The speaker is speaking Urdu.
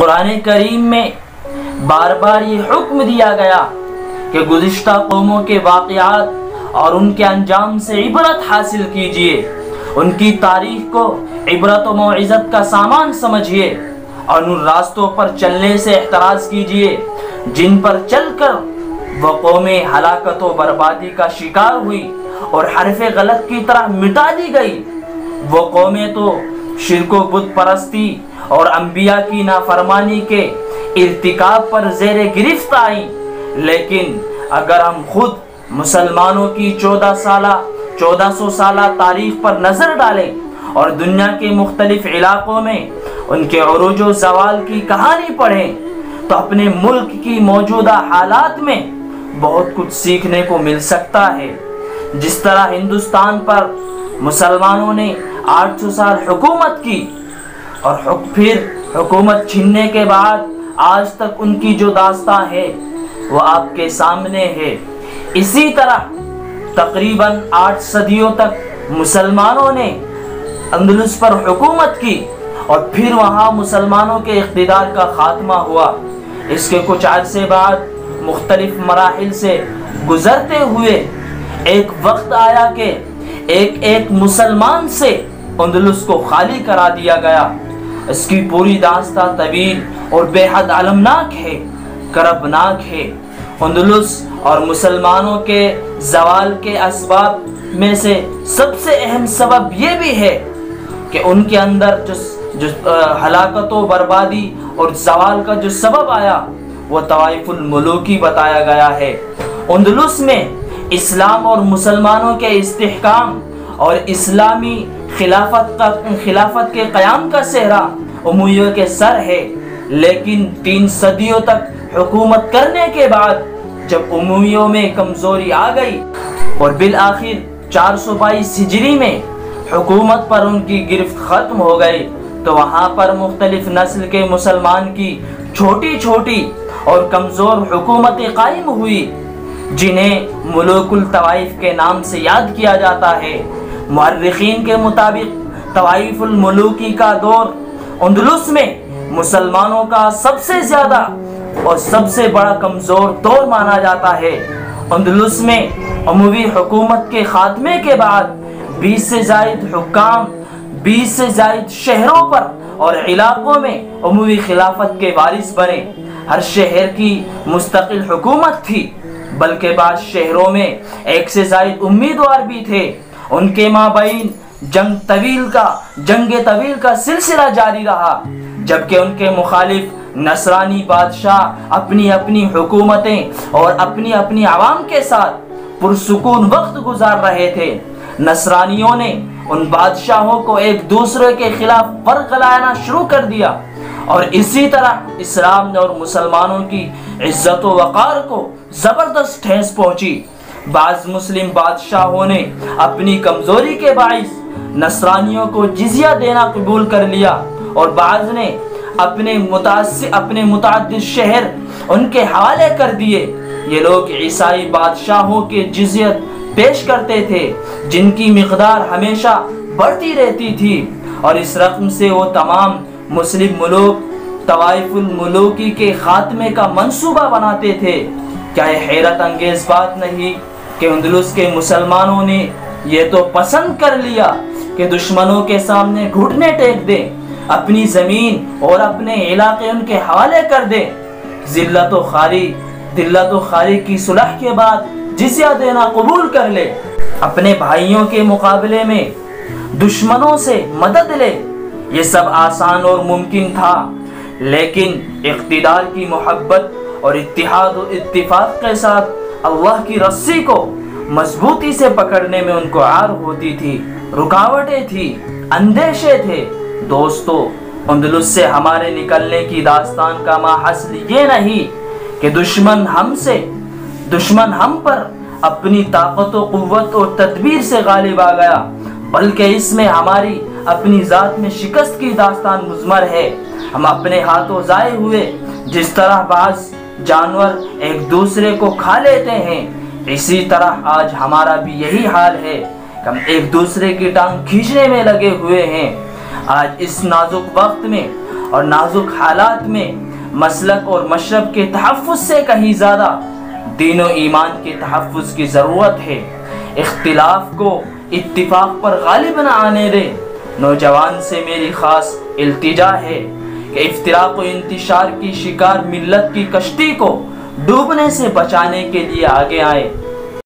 قرآن کریم میں بار بار یہ حکم دیا گیا کہ گزشتہ قوموں کے واقعات اور ان کے انجام سے عبرت حاصل کیجئے، ان کی تاریخ کو عبرت و موعظت کا سامان سمجھیے اور ان راستوں پر چلنے سے احتراز کیجئے جن پر چل کر وہ قومیں ہلاکت و بربادی کا شکار ہوئی اور حرف غلط کی طرح مٹا دی گئی۔ وہ قومیں تو شرک و بت پرستی اور انبیاء کی نافرمانی کے ارتکاب پر زیر گرفت آئیں، لیکن اگر ہم خود مسلمانوں کی 1400 سالہ تاریخ پر نظر ڈالیں اور دنیا کے مختلف علاقوں میں ان کے عروج و زوال کی کہانی پڑھیں تو اپنے ملک کی موجودہ حالات میں بہت کچھ سیکھنے کو مل سکتا ہے۔ جس طرح ہندوستان پر مسلمانوں نے 800 سال حکومت کی اور پھر حکومت چھیننے کے بعد آج تک ان کی جو داستان ہے وہ آپ کے سامنے ہے، اسی طرح تقریباً 8 صدیوں تک مسلمانوں نے اندلس پر حکومت کی اور پھر وہاں مسلمانوں کے اقتدار کا خاتمہ ہوا۔ اس کے کچھ عرصے بعد مختلف مراحل سے گزرتے ہوئے ایک وقت آیا کہ ایک مسلمان سے اندلس کو خالی کرا دیا گیا۔ اس کی پوری داستان طویل اور بے حد المناک ہے، کربناک ہے۔ اندلس اور مسلمانوں کے زوال کے اسباب میں سے سب سے اہم سبب یہ بھی ہے کہ ان کے اندر جو ہلاکت و بربادی اور زوال کا جو سبب آیا وہ طوائف الملوکی بتایا گیا ہے۔ اندلس میں اسلام اور مسلمانوں کے استحکام اور اسلامی خلافت کے قیام کا صحرا امویوں کے سر ہے، لیکن 3 صدیوں تک حکومت کرنے کے بعد جب امویوں میں کمزوری آ گئی اور بالآخر 422 ہجری میں حکومت پر ان کی گرفت ختم ہو گئی تو وہاں پر مختلف نسل کے مسلمان کی چھوٹی چھوٹی اور کمزور حکومتیں قائم ہوئی جنہیں ملوک الطوائف کے نام سے یاد کیا جاتا ہے۔ مورخین کے مطابق طوائف الملوکی کا دور اندلس میں مسلمانوں کا سب سے زیادہ اور سب سے بڑا کمزور دور مانا جاتا ہے۔ اندلس میں اموی حکومت کے خاتمے کے بعد 20 سے زائد حکام 20 سے زائد شہروں پر اور علاقوں میں اموی خلافت کے وارث بنے۔ ہر شہر کی مستقل حکومت تھی، بلکہ بعض شہروں میں 1 سے زائد امیدوار بھی تھے۔ ان کے مابین جنگ طویل کا سلسلہ جاری رہا، جبکہ ان کے مخالف نصرانی بادشاہ اپنی اپنی حکومتیں اور اپنی اپنی عوام کے ساتھ پرسکون وقت گزار رہے تھے۔ نصرانیوں نے ان بادشاہوں کو ایک دوسرے کے خلاف فرق لانا شروع کر دیا اور اسی طرح اسلام اور مسلمانوں کی عزت و وقار کو زبردست ٹھیس پہنچی۔ بعض مسلم بادشاہوں نے اپنی کمزوری کے باعث نصرانیوں کو جزیہ دینا قبول کر لیا اور بعض نے اپنے متعدد شہر ان کے حوالے کر دیے۔ یہ لوگ عیسائی بادشاہوں کے جزیت پیش کرتے تھے جن کی مقدار ہمیشہ بڑھتی رہتی تھی اور اس رقم سے وہ تمام مسلم ملوک طوائف الملوکی کے خاتمے کا منصوبہ بناتے تھے۔ کیا یہ حیرت انگیز بات نہیں کہ اندلس کے مسلمانوں نے یہ تو پسند کر لیا کہ دشمنوں کے سامنے گھٹنے ٹیک دیں، اپنی زمین اور اپنے علاقے ان کے حوالے کر دیں، ذلت و خواری کی صلح کے بعد جزیہ دینا قبول کر لے، اپنے بھائیوں کے مقابلے میں دشمنوں سے مدد لے۔ یہ سب آسان اور ممکن تھا، لیکن اقتدار کی محبت اور اتحاد و اتفاق کے ساتھ اللہ کی رسی کو مضبوطی سے پکڑنے میں ان کو عار ہوتی تھی، رکاوٹیں تھی، اندیشے تھے۔ دوستو، اندلس سے ہمارے نکلنے کی داستان کا ماحصل یہ نہیں کہ دشمن ہم پر اپنی طاقت و قوت اور تدبیر سے غالب آ گیا، بلکہ اس میں ہماری اپنی ذات میں شکست کی داستان مضمر ہے۔ ہم اپنے ہاتھوں ضائع ہوئے، جس طرح بعض جانور ایک دوسرے کو کھا لیتے ہیں، اسی طرح آج ہمارا بھی یہی حال ہے کہ ہم ایک دوسرے کی ٹانگ کھینچنے میں لگے ہوئے ہیں۔ آج اس نازک وقت میں اور نازک حالات میں مسلک اور مشرب کے تحفظ سے کہیں زیادہ دین و ایمان کے تحفظ کی ضرورت ہے۔ اختلاف کو اتفاق پر غالب نہ آنے دے۔ نوجوان سے میری خاص التجا ہے کہ افتراق و انتشار کی شکار ملت کی کشتی کو ڈوبنے سے بچانے کے لیے آگے آئے۔